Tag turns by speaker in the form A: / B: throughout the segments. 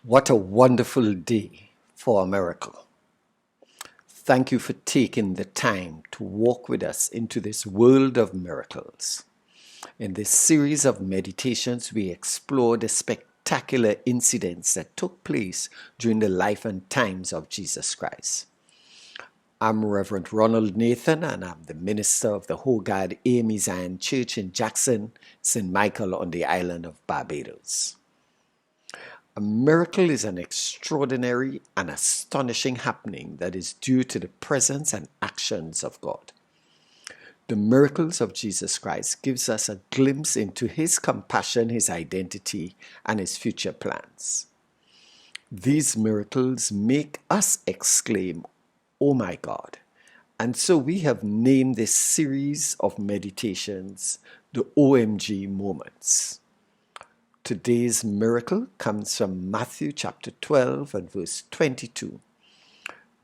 A: What a wonderful day for a miracle. Thank you for taking the time to walk with us into this world of miracles. In this series of meditations, we explore the spectacular incidents that took place during the life and times of Jesus Christ. I'm Reverend Ronald Nathan, and I'm the minister of the Whole God AME Zion Church in Jackson, St. Michael on the island of Barbados. A miracle is an extraordinary and astonishing happening that is due to the presence and actions of God. The miracles of Jesus Christ gives us a glimpse into his compassion, his identity, and his future plans. These miracles make us exclaim, "Oh my God." And so we have named this series of meditations the OMG moments. Today's miracle comes from Matthew chapter 12 and verse 22.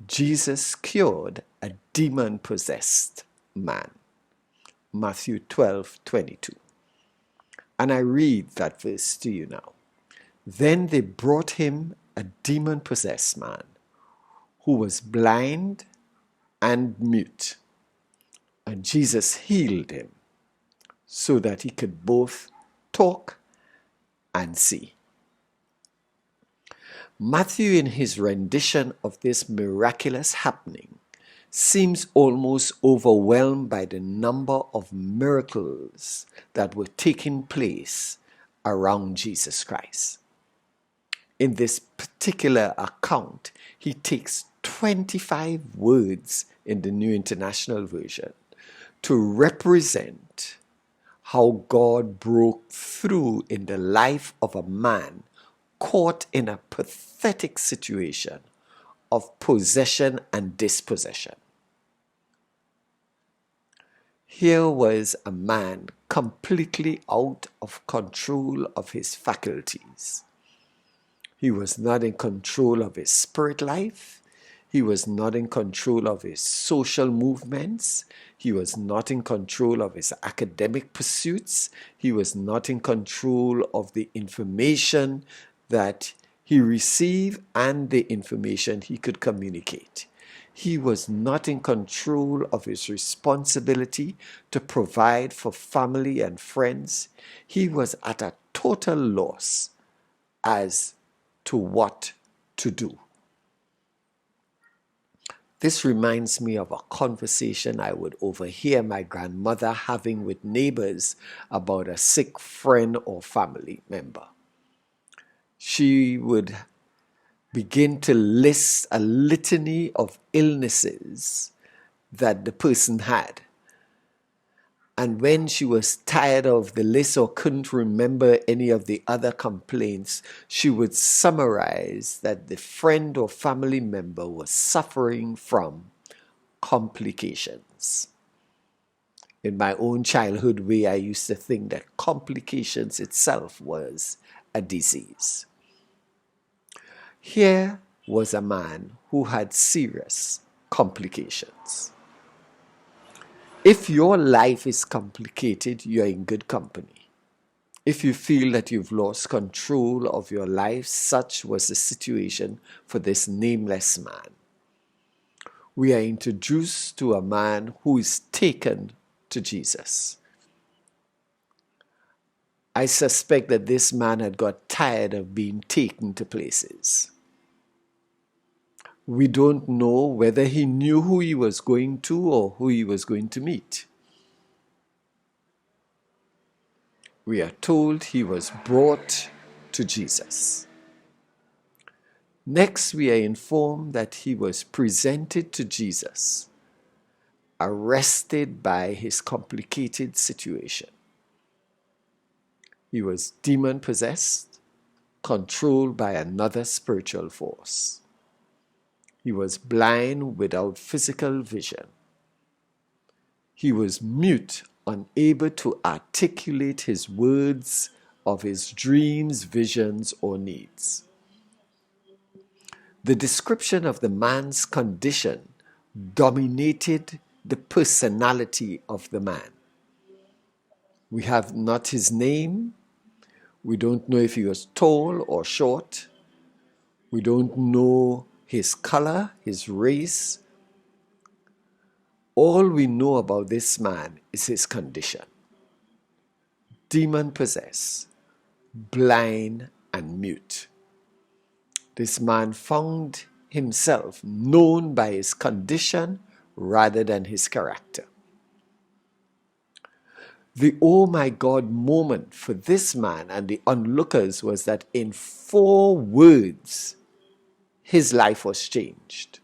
A: Jesus cured a demon-possessed man. Matthew 12:22. And I read that verse to you now. Then they brought him a demon-possessed man who was blind and mute. And Jesus healed him so that he could both talk and see. Matthew, in his rendition of this miraculous happening, seems almost overwhelmed by the number of miracles that were taking place around Jesus Christ. In this particular account, he takes 25 words in the New International Version to represent how God broke through in the life of a man caught in a pathetic situation of possession and dispossession. Here was a man completely out of control of his faculties. He was not in control of his spirit life. He was not in control of his social movements. He was not in control of his academic pursuits. He was not in control of the information that he received and the information he could communicate. He was not in control of his responsibility to provide for family and friends. He was at a total loss as to what to do. This reminds me of a conversation I would overhear my grandmother having with neighbors about a sick friend or family member. She would begin to list a litany of illnesses that the person had. And when she was tired of the list or couldn't remember any of the other complaints, she would summarize that the friend or family member was suffering from complications. In my own childhood way, I used to think that complications itself was a disease. Here was a man who had serious complications. If your life is complicated, you're in good company. If you feel that you've lost control of your life, such was the situation for this nameless man. We are introduced to a man who is taken to Jesus. I suspect that this man had got tired of being taken to places. We don't know whether he knew who he was going to or who he was going to meet. We are told he was brought to Jesus. Next, we are informed that he was presented to Jesus, arrested by his complicated situation. He was demon-possessed, controlled by another spiritual force. He was blind without physical vision. He was mute, unable to articulate his words of his dreams, visions, or needs. The description of the man's condition dominated the personality of the man. We have not his name. We don't know if he was tall or short. We don't know his color, his race. All we know about this man is his condition. Demon-possessed, blind and mute. This man found himself known by his condition rather than his character. The oh my God moment for this man and the onlookers was that in 4 words, his life was changed.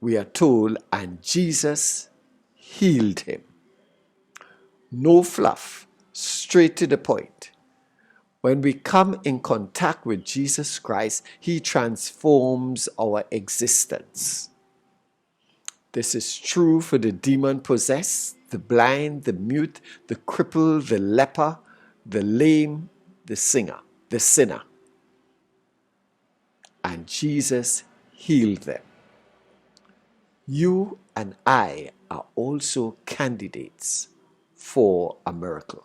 A: We are told, and Jesus healed him. No fluff, straight to the point. When we come in contact with Jesus Christ, he transforms our existence. This is true for the demon-possessed, the blind, the mute, the crippled, the leper, the lame, the sinner. And Jesus healed them. You and I are also candidates for a miracle.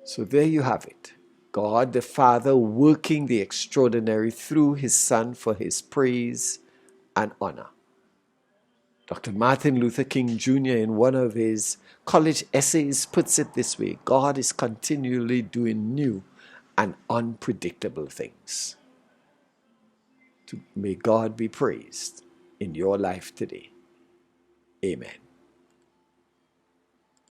A: So there you have it. God the Father working the extraordinary through his Son for his praise and honor. Dr. Martin Luther King Jr. in one of his college essays puts it this way: God is continually doing new and unpredictable things. May God be praised in your life today. Amen.